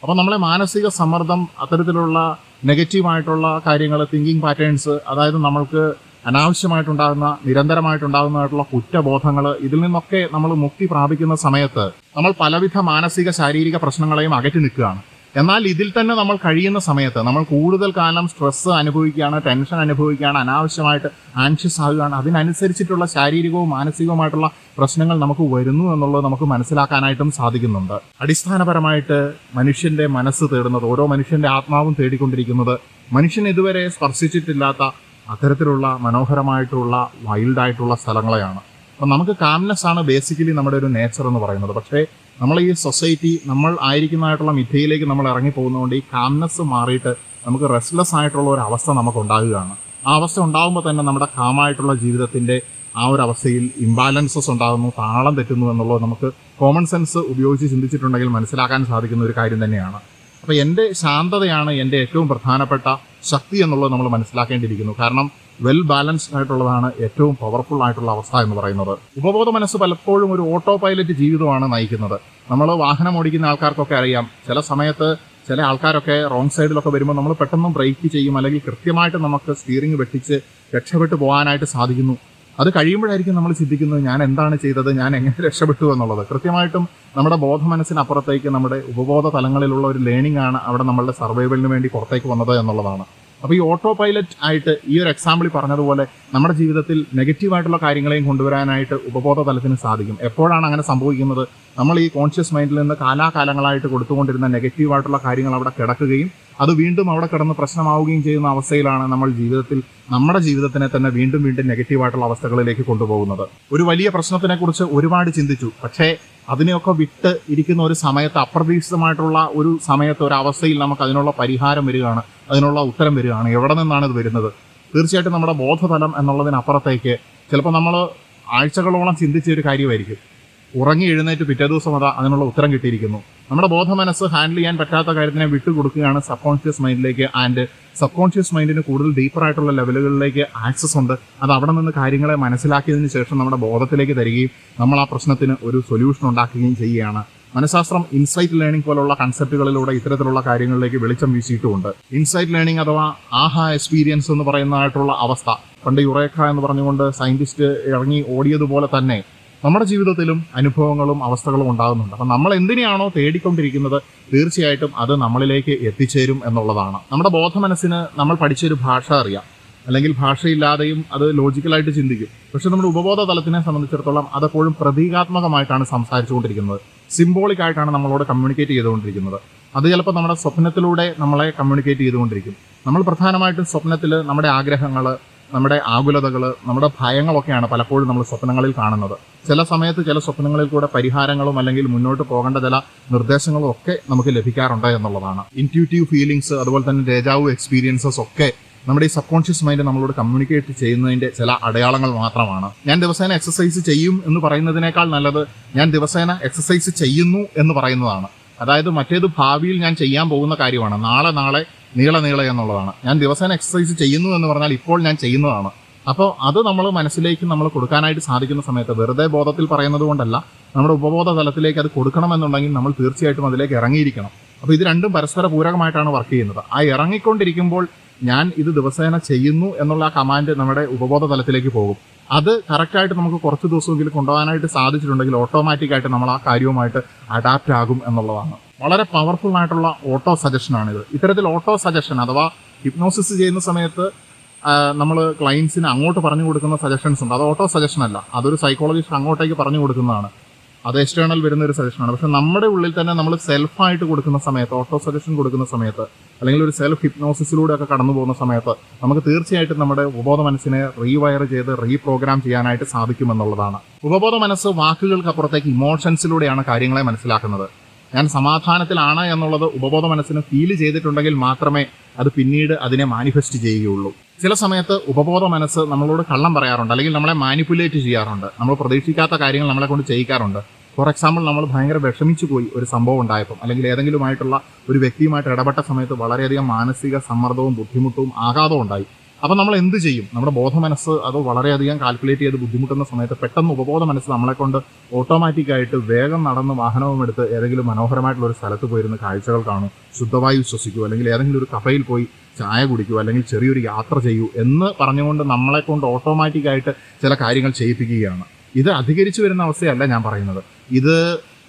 A: അപ്പോൾ നമ്മളെ മാനസിക സമ്മർദ്ദം, അത്തരത്തിലുള്ള നെഗറ്റീവായിട്ടുള്ള കാര്യങ്ങൾ, തിങ്കിങ് പാറ്റേൺസ്, അതായത് നമ്മൾക്ക് അനാവശ്യമായിട്ടുണ്ടാകുന്ന, നിരന്തരമായിട്ടുണ്ടാകുന്നതായിട്ടുള്ള കുറ്റബോധങ്ങൾ, ഇതിൽ നിന്നൊക്കെ നമ്മൾ മുക്തി പ്രാപിക്കുന്ന സമയത്ത് നമ്മൾ പലവിധ മാനസിക ശാരീരിക പ്രശ്നങ്ങളെയും അകറ്റി നിൽക്കുകയാണ്. എന്നാൽ ഇതിൽ തന്നെ നമ്മൾ കഴിയുന്ന സമയത്ത് നമ്മൾ കൂടുതൽ കാലം സ്ട്രെസ് അനുഭവിക്കുകയാണ്, ടെൻഷൻ അനുഭവിക്കുകയാണ്, അനാവശ്യമായിട്ട് ആൻഷ്യസ് ആകുകയാണ്. അതിനനുസരിച്ചിട്ടുള്ള ശാരീരികവും മാനസികവുമായിട്ടുള്ള പ്രശ്നങ്ങൾ നമുക്ക് വരുന്നു എന്നുള്ളത് നമുക്ക് മനസ്സിലാക്കാനായിട്ടും സാധിക്കുന്നുണ്ട്. അടിസ്ഥാനപരമായിട്ട് മനുഷ്യന്റെ മനസ്സ് തേടുന്നത്, ഓരോ മനുഷ്യന്റെ ആത്മാവും തേടിക്കൊണ്ടിരിക്കുന്നത് മനുഷ്യൻ ഇതുവരെ സ്പർശിച്ചിട്ടില്ലാത്ത അത്തരത്തിലുള്ള മനോഹരമായിട്ടുള്ള വൈൽഡായിട്ടുള്ള സ്ഥലങ്ങളെയാണ്. അപ്പം നമുക്ക് കാംനെസ് ആണ് ബേസിക്കലി നമ്മുടെ ഒരു നേച്ചർ എന്ന് പറയുന്നത്. പക്ഷേ നമ്മൾ ഈ സൊസൈറ്റി, നമ്മൾ ആയിരിക്കുന്നതായിട്ടുള്ള മിഥ്യയിലേക്ക് നമ്മൾ ഇറങ്ങിപ്പോകുന്നതുകൊണ്ട് ഈ കാംനെസ് മാറിയിട്ട് നമുക്ക് റെസ്റ്റ്ലെസ് ആയിട്ടുള്ള ഒരു അവസ്ഥ നമുക്ക് ഉണ്ടാകുകയാണ്. ആ അവസ്ഥ ഉണ്ടാകുമ്പോൾ തന്നെ നമ്മുടെ കാമായിട്ടുള്ള ജീവിതത്തിൻ്റെ ആ ഒരു അവസ്ഥയിൽ ഇംബാലൻസസ് ഉണ്ടാകുന്നു, താളം തെറ്റുന്നു എന്നുള്ളത് നമുക്ക് കോമൺ സെൻസ് ഉപയോഗിച്ച് ചിന്തിച്ചിട്ടുണ്ടെങ്കിൽ മനസ്സിലാക്കാൻ സാധിക്കുന്ന ഒരു കാര്യം തന്നെയാണ്. അപ്പോൾ എൻ്റെ ശാന്തതയാണ് എൻ്റെ ഏറ്റവും പ്രധാനപ്പെട്ട ശക്തി എന്നുള്ളത് നമ്മൾ മനസ്സിലാക്കേണ്ടിയിരിക്കുന്നു. കാരണം വെൽ ബാലൻസ്ഡ് ആയിട്ടുള്ളതാണ് ഏറ്റവും പവർഫുൾ ആയിട്ടുള്ള അവസ്ഥ എന്ന് പറയുന്നത്. ഉപബോധ മനസ്സ് പലപ്പോഴും ഒരു ഓട്ടോ പൈലറ്റ് ജീവിതമാണ് നയിക്കുന്നത്. നമ്മൾ വാഹനം ഓടിക്കുന്ന ആൾക്കാർക്കൊക്കെ അറിയാം, ചില സമയത്ത് ചില ആൾക്കാരൊക്കെ റോങ് സൈഡിലൊക്കെ വരുമ്പോൾ നമ്മൾ പെട്ടെന്ന് ബ്രേക്ക് ചെയ്യും, അല്ലെങ്കിൽ കൃത്യമായിട്ട് നമുക്ക് സ്റ്റിയറിംഗ് വെട്ടിച്ച് രക്ഷപ്പെട്ടു പോകാനായിട്ട് സാധിക്കുന്നു. അത് കഴിയുമ്പോഴായിരിക്കും നമ്മൾ ചിന്തിക്കുന്നത്, ഞാൻ എന്താണ് ചെയ്തത്, ഞാൻ എങ്ങനെ രക്ഷപ്പെട്ടു എന്നുള്ളത്. കൃത്യമായിട്ടും നമ്മുടെ ബോധ മനസ്സിനപ്പുറത്തേക്ക് നമ്മുടെ ഉപബോധ തലങ്ങളിലുള്ള ഒരു ലേണിംഗ് ആണ് അവിടെ നമ്മളുടെ സർവൈവലിന് വേണ്ടി പുറത്തേക്ക് വന്നത് എന്നുള്ളതാണ്. അപ്പോൾ ഈ ഓട്ടോ പൈലറ്റ് ആയിട്ട് ഈ ഒരു എക്സാമ്പിളിൽ പറഞ്ഞതുപോലെ നമ്മുടെ ജീവിതത്തിൽ നെഗറ്റീവായിട്ടുള്ള കാര്യങ്ങളെയും കൊണ്ടുവരാനായിട്ട് ഉപബോധ തലത്തിന് സാധിക്കും. എപ്പോഴാണ് അങ്ങനെ സംഭവിക്കുന്നത്? നമ്മൾ ഈ കോൺഷ്യസ് മൈൻഡിൽ നിന്ന് കാലാകാലങ്ങളായിട്ട് കൊടുത്തുകൊണ്ടിരുന്ന നെഗറ്റീവായിട്ടുള്ള കാര്യങ്ങൾ അവിടെ കിടക്കുകയും അത് വീണ്ടും അവിടെ കിടന്ന് പ്രശ്നമാവുകയും ചെയ്യുന്ന അവസ്ഥയിലാണ് നമ്മൾ ജീവിതത്തിൽ നമ്മുടെ ജീവിതത്തിനെ തന്നെ വീണ്ടും വീണ്ടും നെഗറ്റീവായിട്ടുള്ള അവസ്ഥകളിലേക്ക് കൊണ്ടുപോകുന്നത്. ഒരു വലിയ പ്രശ്നത്തിനെക്കുറിച്ച് ഒരുപാട് ചിന്തിച്ചു, പക്ഷേ അതിനെയൊക്കെ വിട്ട് ഇരിക്കുന്ന ഒരു സമയത്ത്, അപ്രതീക്ഷിതമായിട്ടുള്ള ഒരു സമയത്ത്, ഒരു അവസ്ഥയിൽ നമുക്ക് അതിനുള്ള പരിഹാരം വരികയാണ്, അതിനുള്ള ഉത്തരം വരികയാണ്. എവിടെ നിന്നാണ് ഇത് വരുന്നത്? തീർച്ചയായിട്ടും നമ്മുടെ ബോധതലം എന്നുള്ളതിനപ്പുറത്തേക്ക് ചിലപ്പോൾ നമ്മൾ ആഴ്ചകളോളം ചിന്തിച്ച ഒരു കാര്യമായിരിക്കും. ഉറങ്ങി എഴുന്നേറ്റ് പിറ്റേ ദിവസം അതിനുള്ള ഉത്തരം കിട്ടിയിരിക്കുന്നു. നമ്മുടെ ബോധ മനസ്സ് ഹാൻഡിൽ ചെയ്യാൻ പറ്റാത്ത കാര്യത്തിനെ വിട്ടുകൊടുക്കുകയാണ് സബ് കോൺഷ്യസ് മൈൻഡിലേക്ക്. ആൻഡ് സബ് കോൺഷ്യസ് മൈൻഡിന് കൂടുതൽ ഡീപ്പറായിട്ടുള്ള ലെവലുകളിലേക്ക് ആക്സസ് ഉണ്ട്. അത് അവിടെ നിന്ന് കാര്യങ്ങളെ മനസ്സിലാക്കിയതിന് ശേഷം നമ്മുടെ ബോധത്തിലേക്ക് തരികയും നമ്മൾ ആ പ്രശ്നത്തിന് ഒരു സൊല്യൂഷൻ ഉണ്ടാക്കുകയും ചെയ്യുകയാണ്. മനഃശാസ്ത്രം ഇൻസൈറ്റ് ലേണിംഗ് പോലുള്ള കൺസെപ്റ്റുകളിലൂടെ ഇത്തരത്തിലുള്ള കാര്യങ്ങളിലേക്ക് വെളിച്ചം വീശിയിട്ടുമുണ്ട്. ഇൻസൈറ്റ് ലേണിംഗ് അഥവാ ആഹാ എക്സ്പീരിയൻസ് എന്ന് പറയുന്നതായിട്ടുള്ള അവസ്ഥ, പണ്ട് യുറേക്ക എന്ന് പറഞ്ഞുകൊണ്ട് സയന്റിസ്റ്റ് ഇറങ്ങി ഓടിയതുപോലെ തന്നെ നമ്മുടെ ജീവിതത്തിലും അനുഭവങ്ങളും അവസ്ഥകളും ഉണ്ടാകുന്നുണ്ട്. അപ്പം നമ്മൾ എന്തിനെയാണോ തേടിക്കൊണ്ടിരിക്കുന്നത് തീർച്ചയായിട്ടും അത് നമ്മളിലേക്ക് എത്തിച്ചേരും എന്നുള്ളതാണ്. നമ്മുടെ ബോധ മനസ്സിന് നമ്മൾ പഠിച്ചൊരു ഭാഷ അറിയാം, അല്ലെങ്കിൽ ഭാഷയില്ലാതെയും അത് ലോജിക്കലായിട്ട് ചിന്തിക്കും. പക്ഷെ നമ്മുടെ ഉപബോധ തലത്തിനെ സംബന്ധിച്ചിടത്തോളം അതെപ്പോഴും പ്രതീകാത്മകമായിട്ടാണ് സംസാരിച്ചുകൊണ്ടിരിക്കുന്നത്, സിംബോളിക് ആയിട്ടാണ് നമ്മളോട് കമ്മ്യൂണിക്കേറ്റ് ചെയ്തുകൊണ്ടിരിക്കുന്നത്. അത് ചിലപ്പോൾ നമ്മുടെ സ്വപ്നത്തിലൂടെ നമ്മളെ കമ്മ്യൂണിക്കേറ്റ് ചെയ്തുകൊണ്ടിരിക്കും. നമ്മൾ പ്രധാനമായിട്ടും സ്വപ്നത്തിൽ നമ്മുടെ ആഗ്രഹങ്ങൾ, നമ്മുടെ ആകുലതകൾ, നമ്മുടെ ഭയങ്ങളൊക്കെയാണ് പലപ്പോഴും നമ്മൾ സ്വപ്നങ്ങളിൽ കാണുന്നത്. ചില സമയത്ത് ചില സ്വപ്നങ്ങളിൽ കൂടെ പരിഹാരങ്ങളും അല്ലെങ്കിൽ മുന്നോട്ട് പോകേണ്ട ചില നിർദ്ദേശങ്ങളും ഒക്കെ നമുക്ക് ലഭിക്കാറുണ്ട് എന്നുള്ളതാണ്. ഇൻറ്റ്യൂട്ടീവ് ഫീലിങ്സ്, അതുപോലെ തന്നെ ഡേജാവു എക്സ്പീരിയൻസസ് ഒക്കെ നമ്മുടെ ഈ സബ് കോൺഷ്യസ് മൈൻഡ് നമ്മളോട് കമ്മ്യൂണിക്കേറ്റ് ചെയ്യുന്നതിൻ്റെ ചില അടയാളങ്ങൾ മാത്രമാണ്. ഞാൻ ദിവസേന എക്സസൈസ് ചെയ്യും എന്ന് പറയുന്നതിനേക്കാൾ നല്ലത് ഞാൻ ദിവസേന എക്സസൈസ് ചെയ്യുന്നു എന്ന് പറയുന്നതാണ്. അതായത് മറ്റേത് ഭാവിയിൽ ഞാൻ ചെയ്യാൻ പോകുന്ന കാര്യമാണ്, നാളെ നീളെ എന്നുള്ളതാണ്. ഞാൻ ദിവസേന എക്സസൈസ് ചെയ്യുന്നു എന്ന് പറഞ്ഞാൽ ഇപ്പോൾ ഞാൻ ചെയ്യുന്നതാണ്. അപ്പോൾ അത് നമ്മൾ മനസ്സിലേക്ക് നമ്മൾ കൊടുക്കാനായിട്ട് സാധിക്കുന്ന സമയത്ത് വെറുതെ ബോധത്തിൽ പറയുന്നത് കൊണ്ടല്ല, നമ്മുടെ ഉപബോധ തലത്തിലേക്ക് അത് കൊടുക്കണമെന്നുണ്ടെങ്കിൽ നമ്മൾ തീർച്ചയായിട്ടും അതിലേക്ക് ഇറങ്ങിയിരിക്കണം. അപ്പോൾ ഇത് രണ്ടും പരസ്പര പൂരകമായിട്ടാണ് വർക്ക് ചെയ്യുന്നത്. ആ ഇറങ്ങിക്കൊണ്ടിരിക്കുമ്പോൾ ഞാൻ ഇത് ദിവസേന ചെയ്യുന്നു എന്നുള്ള ആ കമാൻഡ് നമ്മുടെ ഉപബോധ തലത്തിലേക്ക് പോകും. അത് കറക്റ്റായിട്ട് നമുക്ക് കുറച്ച് ദിവസമെങ്കിലും കൊണ്ടുപോകാനായിട്ട് സാധിച്ചിട്ടുണ്ടെങ്കിൽ ഓട്ടോമാറ്റിക്കായിട്ട് നമ്മൾ ആ കാര്യവുമായിട്ട് അഡാപ്റ്റ് ആകും എന്നുള്ളതാണ്. വളരെ പവർഫുൾ ആയിട്ടുള്ള ഓട്ടോ സജഷനാണിത്. ഇത്തരത്തിൽ ഓട്ടോ സജഷൻ അഥവാ ഹിപ്നോസിസ് ചെയ്യുന്ന സമയത്ത് നമ്മൾ ക്ലയൻസിന് അങ്ങോട്ട് പറഞ്ഞു കൊടുക്കുന്ന സജഷൻസ് ഉണ്ട്. അത് ഓട്ടോ സജഷൻ അല്ല, അതൊരു സൈക്കോളജിസ്റ്റ് അങ്ങോട്ടേക്ക് പറഞ്ഞു കൊടുക്കുന്നതാണ്. അത് എക്സ്റ്റേണൽ വരുന്ന ഒരു സജഷനാണ്. പക്ഷെ നമ്മുടെ ഉള്ളിൽ തന്നെ നമ്മൾ സെൽഫായിട്ട് കൊടുക്കുന്ന സമയത്ത്, ഓട്ടോ സജഷൻ കൊടുക്കുന്ന സമയത്ത്, അല്ലെങ്കിൽ ഒരു സെൽഫ് ഹിപ്നോസിസിലൂടെ ഒക്കെ കടന്നു പോകുന്ന സമയത്ത് നമുക്ക് തീർച്ചയായിട്ടും നമ്മുടെ ഉപബോധ മനസ്സിനെ റീവയർ ചെയ്ത് റീപ്രോഗ്രാം ചെയ്യാനായിട്ട് സാധിക്കുമെന്നുള്ളതാണ്. ഉപബോധ മനസ്സ് വാക്കുകൾക്കപ്പുറത്തേക്ക് ഇമോഷൻസിലൂടെയാണ് കാര്യങ്ങളെ മനസ്സിലാക്കുന്നത്. ഞാൻ സമാധാനത്തിലാണ് എന്നുള്ളത് ഉപബോധ മനസ്സിന് ഫീൽ ചെയ്തിട്ടുണ്ടെങ്കിൽ മാത്രമേ അത് പിന്നീട് അതിനെ മാനിഫെസ്റ്റ് ചെയ്യുകയുള്ളൂ. ചില സമയത്ത് ഉപബോധ മനസ്സ് നമ്മളോട് കള്ളം പറയാറുണ്ട്, അല്ലെങ്കിൽ നമ്മളെ മാനിപ്പുലേറ്റ് ചെയ്യാറുണ്ട്. നമ്മൾ പ്രതീക്ഷിക്കാത്ത കാര്യങ്ങൾ നമ്മളെ കൊണ്ട് ചെയ്യിക്കാറുണ്ട്. ഫോർ എക്സാമ്പിൾ, നമ്മൾ ഭയങ്കര വിഷമിച്ചു പോയി ഒരു സംഭവം ഉണ്ടായപ്പം, അല്ലെങ്കിൽ ഏതെങ്കിലുമായിട്ടുള്ള ഒരു വ്യക്തിയുമായിട്ട് ഇടപെട്ട സമയത്ത് വളരെയധികം മാനസിക സമ്മർദ്ദവും ബുദ്ധിമുട്ടും ആഘാതവും ഉണ്ടായി. അപ്പോൾ നമ്മൾ എന്ത് ചെയ്യും? നമ്മുടെ ബോധമനസ്സ് അത് വളരെയധികം കാൽക്കുലേറ്റ് ചെയ്ത് ബുദ്ധിമുട്ടുന്ന സമയത്ത് പെട്ടെന്ന് ഉപബോധ മനസ്സ് നമ്മളെ കൊണ്ട് ഓട്ടോമാറ്റിക്കായിട്ട് വേഗം നടന്ന് വാഹനവും എടുത്ത് ഏതെങ്കിലും മനോഹരമായിട്ടുള്ള ഒരു സ്ഥലത്ത് പോയിരുന്ന് കാഴ്ചകൾ കാണും, ശുദ്ധവായു ശ്വസിക്കൂ, അല്ലെങ്കിൽ ഏതെങ്കിലും ഒരു കഫയിൽ പോയി ചായ കുടിക്കൂ, അല്ലെങ്കിൽ ചെറിയൊരു യാത്ര ചെയ്യൂ എന്ന് പറഞ്ഞുകൊണ്ട് നമ്മളെ കൊണ്ട് ഓട്ടോമാറ്റിക്കായിട്ട് ചില കാര്യങ്ങൾ ചെയ്യിപ്പിക്കുകയാണ്. ഇത് അധികരിച്ചു വരുന്ന അവസ്ഥയല്ല ഞാൻ പറയുന്നത്. ഇത്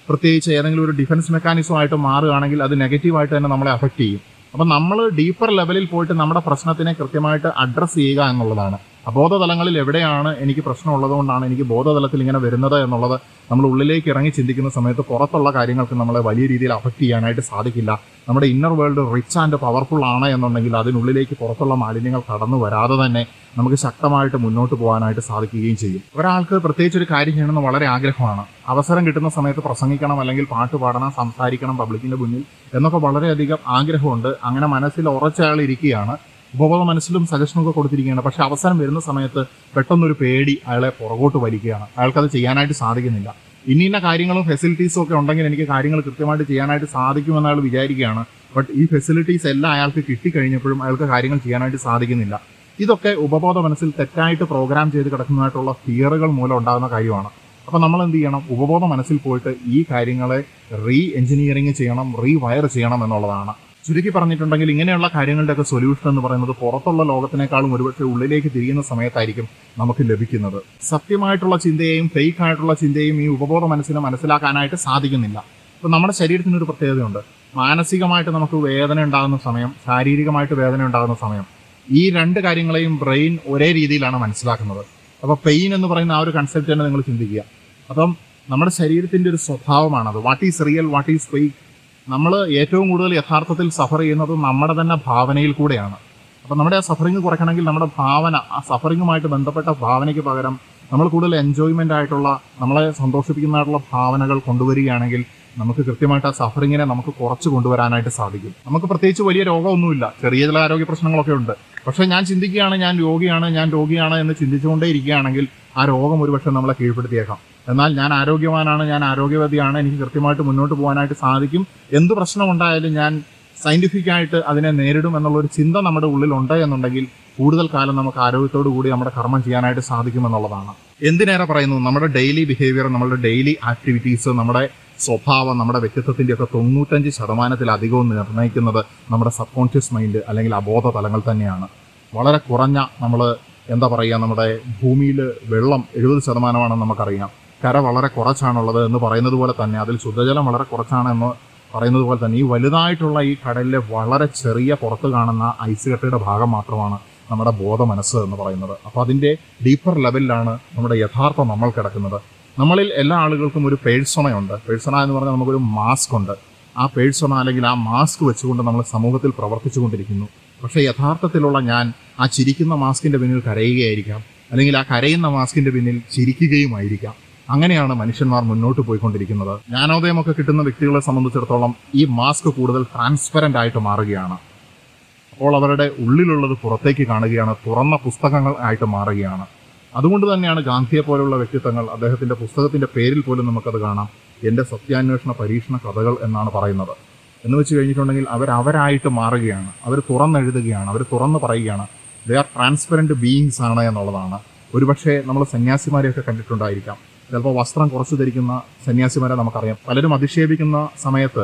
A: പ്രത്യേകിച്ച് ഏതെങ്കിലും ഒരു ഡിഫൻസ് മെക്കാനിസമായിട്ട് മാറുകയാണെങ്കിൽ അത് നെഗറ്റീവായിട്ട് തന്നെ നമ്മളെ അഫക്റ്റ് ചെയ്യും. അപ്പം നമ്മൾ ഡീപ്പർ ലെവലിൽ പോയിട്ട് നമ്മുടെ പ്രശ്നത്തിനെ കൃത്യമായിട്ട് അഡ്രസ്സ് ചെയ്യുക എന്നുള്ളതാണ്. അബോധതലങ്ങളിൽ എവിടെയാണ് എനിക്ക് പ്രശ്നം ഉള്ളതുകൊണ്ടാണ് എനിക്ക് ബോധതലത്തിൽ ഇങ്ങനെ വരുന്നത് എന്നുള്ളത് നമ്മൾ ഉള്ളിലേക്ക് ഇറങ്ങി ചിന്തിക്കുന്ന സമയത്ത് പുറത്തുള്ള കാര്യങ്ങൾക്ക് നമ്മളെ വലിയ രീതിയിൽ അഫക്റ്റ് ചെയ്യാനായിട്ട് സാധിക്കില്ല. നമ്മുടെ inner world rich and powerful ആണ് എന്നുണ്ടെങ്കിൽ അതിനുള്ളിലേക്ക് പുറത്തുള്ള മാലിന്യങ്ങൾ കടന്നു വരാതെ തന്നെ നമുക്ക് ശക്തമായിട്ട് മുന്നോട്ട് പോകാനായിട്ട് സാധിക്കുകയും ചെയ്യും. ഒരാൾക്ക് പ്രത്യേകിച്ച് ഒരു കാര്യം ചെയ്യണമെന്ന് വളരെ ആഗ്രഹമാണ്. അവസരം കിട്ടുന്ന സമയത്ത് പ്രസംഗിക്കണം, അല്ലെങ്കിൽ പാട്ട് പാടണം, സംസാരിക്കണം പബ്ലിക്കിന്റെ മുന്നിൽ എന്നൊക്കെ വളരെയധികം ആഗ്രഹമുണ്ട്. അങ്ങനെ മനസ്സിൽ ഉറച്ച ആൾ ഇരിക്കുകയാണ്. ഉപബോധ മനസ്സിലും സജഷനൊക്കെ കൊടുത്തിരിക്കുകയാണ്. പക്ഷെ അവസരം വരുന്ന സമയത്ത് പെട്ടെന്നൊരു പേടി അയാളെ പുറകോട്ട് വലിക്കുകയാണ്. അയാൾക്കത് ചെയ്യാനായിട്ട് സാധിക്കുന്നില്ല. ഇന്ന കാര്യങ്ങളും ഫെസിലിറ്റീസും ഒക്കെ ഉണ്ടെങ്കിൽ എനിക്ക് കാര്യങ്ങൾ കൃത്യമായിട്ട് ചെയ്യാനായിട്ട് സാധിക്കുമെന്ന് അയാൾ വിചാരിക്കുകയാണ്. ബട്ട് ഈ ഫെസിലിറ്റീസ് എല്ലാം അയാൾക്ക് കിട്ടിക്കഴിഞ്ഞപ്പോഴും അയാൾക്ക് കാര്യങ്ങൾ ചെയ്യാനായിട്ട് സാധിക്കുന്നില്ല. ഇതൊക്കെ ഉപബോധ മനസ്സിൽ തെറ്റായിട്ട് പ്രോഗ്രാം ചെയ്ത് കിടക്കുന്നതായിട്ടുള്ള ഫിയറുകൾ മൂലം ഉണ്ടാകുന്ന കാര്യമാണ്. അപ്പോൾ നമ്മൾ എന്ത് ചെയ്യണം? ഉപബോധ മനസ്സിൽ പോയിട്ട് ഈ കാര്യങ്ങളെ റീ എഞ്ചിനീയറിംഗ് ചെയ്യണം, റീവയർ ചെയ്യണം എന്നുള്ളതാണ്. ചുരുക്കി പറഞ്ഞിട്ടുണ്ടെങ്കിൽ ഇങ്ങനെയുള്ള കാര്യങ്ങളുടെയൊക്കെ സൊല്യൂഷൻ എന്ന് പറയുന്നത് പുറത്തുള്ള ലോകത്തിനേക്കാളും ഒരുപക്ഷെ ഉള്ളിലേക്ക് തിരിയുന്ന സമയത്തായിരിക്കും നമുക്ക് ലഭിക്കുന്നത്. സത്യമായിട്ടുള്ള ചിന്തയെയും ഫേക്ക് ആയിട്ടുള്ള ചിന്തയെയും ഈ ഉപബോധ മനസ്സിനെ മനസ്സിലാക്കാനായിട്ട് സാധിക്കുന്നില്ല. ഇപ്പം നമ്മുടെ ശരീരത്തിനൊരു പ്രത്യേകതയുണ്ട്. മാനസികമായിട്ട് നമുക്ക് വേദന ഉണ്ടാകുന്ന സമയം, ശാരീരികമായിട്ട് വേദന ഉണ്ടാകുന്ന സമയം, ഈ രണ്ട് കാര്യങ്ങളെയും ബ്രെയിൻ ഒരേ രീതിയിലാണ് മനസ്സിലാക്കുന്നത്. അപ്പോൾ പെയിൻ എന്ന് പറയുന്ന ആ ഒരു കൺസെപ്റ്റ് തന്നെ നിങ്ങൾ ചിന്തിക്കുക. അപ്പം നമ്മുടെ ശരീരത്തിൻ്റെ ഒരു സ്വഭാവമാണത്. What is real, what is fake. നമ്മൾ ഏറ്റവും കൂടുതൽ യഥാർത്ഥത്തിൽ സഫർ ചെയ്യുന്നത് നമ്മുടെ തന്നെ ഭാവനയിൽ കൂടെയാണ്. അപ്പം നമ്മുടെ ആ സഫറിങ് കുറയ്ക്കണമെങ്കിൽ നമ്മുടെ ഭാവന, ആ സഫറിങ്ങുമായിട്ട് ബന്ധപ്പെട്ട ഭാവനയ്ക്ക് പകരം നമ്മൾ കൂടുതൽ എൻജോയ്മെൻ്റ് ആയിട്ടുള്ള, നമ്മളെ സന്തോഷിപ്പിക്കുന്നതായിട്ടുള്ള ഭാവനകൾ കൊണ്ടുവരികയാണെങ്കിൽ നമുക്ക് കൃത്യമായിട്ട് ആ സഫറിങ്ങിനെ നമുക്ക് കുറച്ച് കൊണ്ടുവരാനായിട്ട് സാധിക്കും. നമുക്ക് പ്രത്യേകിച്ച് വലിയ രോഗമൊന്നുമില്ല, ചെറിയ ചില ആരോഗ്യ പ്രശ്നങ്ങളൊക്കെ ഉണ്ട്. പക്ഷേ ഞാൻ ചിന്തിക്കുകയാണ് ഞാൻ രോഗിയാണ് എന്ന് ചിന്തിച്ചുകൊണ്ടേ ഇരിക്കുകയാണെങ്കിൽ ആ രോഗം ഒരുപക്ഷെ നമ്മളെ കീഴ്പ്പെടുത്തിയേക്കാം. എന്നാൽ ഞാൻ ആരോഗ്യവാനാണ്, ഞാൻ ആരോഗ്യവതിയാണ്, എനിക്ക് കൃത്യമായിട്ട് മുന്നോട്ട് പോകാനായിട്ട് സാധിക്കും, എന്ത് പ്രശ്നമുണ്ടായാലും ഞാൻ സയൻറ്റിഫിക്കായിട്ട് അതിനെ നേരിടും എന്നുള്ളൊരു ചിന്ത നമ്മുടെ ഉള്ളിലുണ്ട് എന്നുണ്ടെങ്കിൽ കൂടുതൽ കാലം നമുക്ക് ആരോഗ്യത്തോടു കൂടി നമ്മുടെ കർമ്മം ചെയ്യാനായിട്ട് സാധിക്കുമെന്നുള്ളതാണ്. എന്തിനേറെ പറയുന്നു, നമ്മുടെ ഡെയിലി ബിഹേവിയർ, നമ്മുടെ ഡെയിലി ആക്ടിവിറ്റീസ്, നമ്മുടെ സ്വഭാവം, നമ്മുടെ വ്യക്തിത്വത്തിൻ്റെയൊക്കെ 95% നിർണ്ണയിക്കുന്നത് നമ്മുടെ സബ് കോൺഷ്യസ് മൈൻഡ് അല്ലെങ്കിൽ അബോധ തലങ്ങൾ തന്നെയാണ്. വളരെ കുറഞ്ഞ നമ്മുടെ ഭൂമിയിൽ വെള്ളം 70% നമുക്കറിയാം. കര വളരെ കുറച്ചാണുള്ളത് എന്ന് പറയുന്നത് പോലെ തന്നെ, അതിൽ ശുദ്ധജലം വളരെ കുറച്ചാണ് എന്ന് പറയുന്നത് പോലെ തന്നെ, ഈ വലുതായിട്ടുള്ള ഈ കടലിലെ വളരെ ചെറിയ പുറത്ത് കാണുന്ന ഐസ് കട്ടയുടെ ഭാഗം മാത്രമാണ് നമ്മുടെ ബോധ മനസ്സ് എന്ന് പറയുന്നത്. അപ്പോൾ അതിൻ്റെ ഡീപ്പർ ലെവലിലാണ് നമ്മുടെ യഥാർത്ഥ നമ്മൾ കിടക്കുന്നത്. നമ്മളിൽ എല്ലാ ആളുകൾക്കും ഒരു പേഴ്സണയുണ്ട്. പേഴ്സണ എന്ന് പറഞ്ഞാൽ നമുക്കൊരു മാസ്ക് ഉണ്ട്. ആ പേഴ്സണ അല്ലെങ്കിൽ ആ മാസ്ക് വെച്ചുകൊണ്ട് നമ്മൾ സമൂഹത്തിൽ പ്രവർത്തിച്ചു കൊണ്ടിരിക്കുന്നു. പക്ഷേ യഥാർത്ഥത്തിലുള്ള ഞാൻ ആ ചിരിക്കുന്ന മാസ്കിൻ്റെ പിന്നിൽ കരയുകയായിരിക്കാം, അല്ലെങ്കിൽ ആ കരയുന്ന മാസ്കിൻ്റെ പിന്നിൽ ചിരിക്കുകയുമായിരിക്കാം. അങ്ങനെയാണ് മനുഷ്യന്മാർ മുന്നോട്ട് പോയിക്കൊണ്ടിരിക്കുന്നത്. ജ്ഞാനോദയമൊക്കെ കിട്ടുന്ന വ്യക്തികളെ സംബന്ധിച്ചിടത്തോളം ഈ മാസ്ക് കൂടുതൽ ട്രാൻസ്പെറൻ്റ് ആയിട്ട് മാറുകയാണ്. അപ്പോൾ അവരുടെ ഉള്ളിലുള്ളത് പുറത്തേക്ക് കാണുകയാണ്, തുറന്ന പുസ്തകങ്ങൾ ആയിട്ട് മാറുകയാണ്. അതുകൊണ്ട് തന്നെയാണ് ഗാന്ധിയെ പോലുള്ള വ്യക്തിത്വങ്ങൾ, അദ്ദേഹത്തിൻ്റെ പുസ്തകത്തിൻ്റെ പേരിൽ പോലും നമുക്കത് കാണാം, എൻ്റെ സത്യാന്വേഷണ പരീക്ഷണ കഥകൾ എന്നാണ് പറയുന്നത്. എന്ന് വെച്ച് കഴിഞ്ഞിട്ടുണ്ടെങ്കിൽ അവരായിട്ട് മാറുകയാണ്, അവർ തുറന്നെഴുതുകയാണ്, അവർ തുറന്ന് പറയുകയാണ്. ദേ ആർ ട്രാൻസ്പെറൻറ്റ് ബീയിങ്സ് ആണ് എന്നുള്ളതാണ്. ഒരുപക്ഷെ നമ്മൾ സന്യാസിമാരെയൊക്കെ കണ്ടിട്ടുണ്ടായിരിക്കാം. ചിലപ്പോൾ വസ്ത്രം കുറച്ച് ധരിക്കുന്ന സന്യാസിമാരെ നമുക്കറിയാം. പലരും അധിക്ഷേപിക്കുന്ന സമയത്ത്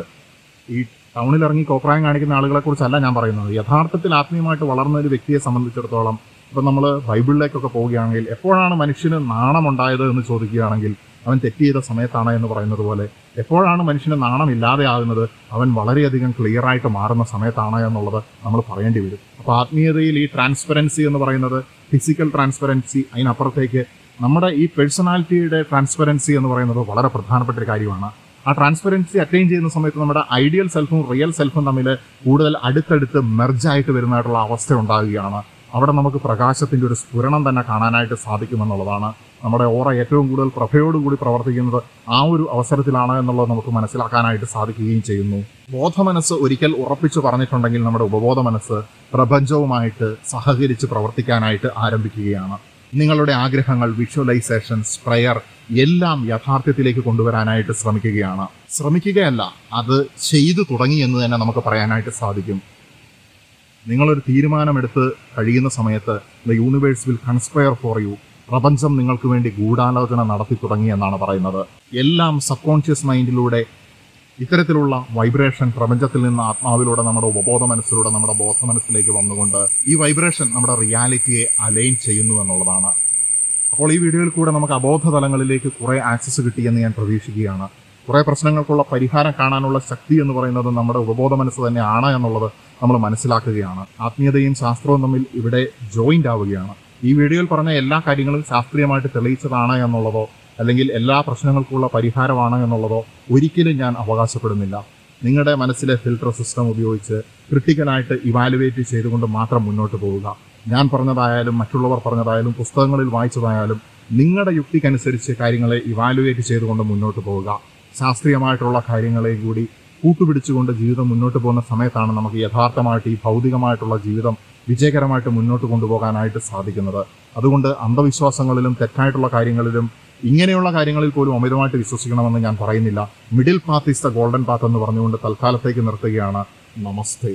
A: ഈ ടൗണിലിറങ്ങി കോപ്രായം കാണിക്കുന്ന ആളുകളെക്കുറിച്ചല്ല ഞാൻ പറയുന്നത്. യഥാർത്ഥത്തിൽ ആത്മീയമായിട്ട് വളർന്ന ഒരു വ്യക്തിയെ സംബന്ധിച്ചിടത്തോളം, ഇപ്പം നമ്മൾ ബൈബിളിലേക്കൊക്കെ പോവുകയാണെങ്കിൽ എപ്പോഴാണ് മനുഷ്യന് നാണമുണ്ടായത് എന്ന് ചോദിക്കുകയാണെങ്കിൽ അവൻ തെറ്റ് ചെയ്ത സമയത്താണ് എന്ന് പറയുന്നത് പോലെ, എപ്പോഴാണ് മനുഷ്യന് നാണമില്ലാതെ ആകുന്നത്, അവൻ വളരെയധികം ക്ലിയറായിട്ട് മാറുന്ന സമയത്താണ് എന്നുള്ളത് നമ്മൾ പറയേണ്ടി വരും. അപ്പോൾ ആത്മീയതയിൽ ഈ ട്രാൻസ്പെറൻസി എന്ന് പറയുന്നത് ഫിസിക്കൽ ട്രാൻസ്പെറൻസി, അതിനപ്പുറത്തേക്ക് നമ്മുടെ ഈ പേഴ്സണാലിറ്റിയുടെ ട്രാൻസ്പെറൻസി എന്ന് പറയുന്നത് വളരെ പ്രധാനപ്പെട്ട ഒരു കാര്യമാണ്. ആ ട്രാൻസ്പെറൻസി അറ്റൈൻ ചെയ്യുന്ന സമയത്ത് നമ്മുടെ ഐഡിയൽ സെൽഫും റിയൽ സെൽഫും തമ്മിൽ കൂടുതൽ അടുത്തടുത്ത് മെർജായിട്ട് വരുന്നതായിട്ടുള്ള അവസ്ഥ ഉണ്ടാകുകയാണ്. അവിടെ നമുക്ക് പ്രകാശത്തിൻ്റെ ഒരു സ്ഫുരണം തന്നെ കാണാനായിട്ട് സാധിക്കുമെന്നുള്ളതാണ്. നമ്മുടെ ഓറ ഏറ്റവും കൂടുതൽ പ്രഭയോടുകൂടി പ്രവർത്തിക്കുന്നത് ആ ഒരു അവസരത്തിലാണ് എന്നുള്ളത് നമുക്ക് മനസ്സിലാക്കാനായിട്ട് സാധിക്കുകയും ചെയ്യുന്നു. ബോധമനസ്സ് ഒരിക്കൽ ഉറപ്പിച്ചു പറഞ്ഞിട്ടുണ്ടെങ്കിൽ നമ്മുടെ ഉപബോധ മനസ്സ് പ്രപഞ്ചവുമായിട്ട് സഹകരിച്ച് പ്രവർത്തിക്കാനായിട്ട് ആരംഭിക്കുകയാണ്. നിങ്ങളുടെ ആഗ്രഹങ്ങൾ, വിഷ്വലൈസേഷൻസ്, പ്രയർ എല്ലാം യാഥാർത്ഥ്യത്തിലേക്ക് കൊണ്ടുവരാനായിട്ട് ശ്രമിക്കുകയല്ല, അത് ചെയ്തു തുടങ്ങി എന്ന് തന്നെ നമുക്ക് പറയാനായിട്ട് സാധിക്കും. നിങ്ങളൊരു തീരുമാനമെടുത്ത് കഴിയുന്ന സമയത്ത് the universe will conspire for you. പ്രപഞ്ചം നിങ്ങൾക്ക് വേണ്ടി ഗൂഢാലോചന നടത്തി തുടങ്ങി എന്നാണ് പറയുന്നത്. എല്ലാം സബ് കോൺഷ്യസ് മൈൻഡിലൂടെ ഇത്തരത്തിലുള്ള വൈബ്രേഷൻ പ്രപഞ്ചത്തിൽ നിന്ന് ആത്മാവിലൂടെ നമ്മുടെ ഉപബോധ മനസ്സിലൂടെ നമ്മുടെ ബോധ മനസ്സിലേക്ക് വന്നുകൊണ്ട് ഈ വൈബ്രേഷൻ നമ്മുടെ റിയാലിറ്റിയെ അലൈൻ ചെയ്യുന്നു എന്നുള്ളതാണ്. അപ്പോൾ ഈ വീഡിയോയിൽ കൂടെ നമുക്ക് അബോധ തലങ്ങളിലേക്ക് കുറേ ആക്സസ് കിട്ടിയെന്ന് ഞാൻ പ്രതീക്ഷിക്കുകയാണ്. കുറേ പ്രശ്നങ്ങൾക്കുള്ള പരിഹാരം കാണാനുള്ള ശക്തി എന്ന് പറയുന്നത് നമ്മുടെ ഉപബോധ മനസ്സ് തന്നെയാണ് എന്നുള്ളത് നമ്മൾ മനസ്സിലാക്കുകയാണ്. ആത്മീയതയും ശാസ്ത്രവും തമ്മിൽ ഇവിടെ ജോയിൻ്റ് ആവുകയാണ്. ഈ വീഡിയോയിൽ പറഞ്ഞ എല്ലാ കാര്യങ്ങളും ശാസ്ത്രീയമായിട്ട് തെളിയിച്ചതാണ് എന്നുള്ളതോ അല്ലെങ്കിൽ എല്ലാ പ്രശ്നങ്ങൾക്കുള്ള പരിഹാരമാണ് എന്നുള്ളതോ ഒരിക്കലും ഞാൻ അവകാശപ്പെടുന്നില്ല. നിങ്ങളുടെ മനസ്സിലെ ഫിൽട്ടർ സിസ്റ്റം ഉപയോഗിച്ച് ക്രിട്ടിക്കലായിട്ട് ഇവാലുവേറ്റ് ചെയ്തുകൊണ്ട് മാത്രം മുന്നോട്ട് പോവുക. ഞാൻ പറഞ്ഞതായാലും മറ്റുള്ളവർ പറഞ്ഞതായാലും പുസ്തകങ്ങളിൽ വായിച്ചതായാലും നിങ്ങളുടെ യുക്തിക്കനുസരിച്ച് കാര്യങ്ങളെ ഇവാലുവേറ്റ് ചെയ്തുകൊണ്ട് മുന്നോട്ട് പോവുക. ശാസ്ത്രീയമായിട്ടുള്ള കാര്യങ്ങളെ കൂടി കൂട്ടുപിടിച്ചുകൊണ്ട് ജീവിതം മുന്നോട്ട് പോകുന്ന സമയത്താണ് നമുക്ക് യഥാർത്ഥമായിട്ട് ഈ ഭൗതികമായിട്ടുള്ള ജീവിതം വിജയകരമായിട്ട് മുന്നോട്ട് കൊണ്ടുപോകാനായിട്ട് സാധിക്കുന്നത്. അതുകൊണ്ട് അന്ധവിശ്വാസങ്ങളിലും തെറ്റായിട്ടുള്ള കാര്യങ്ങളിലും ഇങ്ങനെയുള്ള കാര്യങ്ങളിൽ പോലും അമിതമായിട്ട് വിശ്വസിക്കണമെന്ന് ഞാൻ പറയുന്നില്ല. Middle path is the golden path എന്ന് പറഞ്ഞുകൊണ്ട് തൽക്കാലത്തേക്ക് നിർത്തുകയാണ്. നമസ്തേ.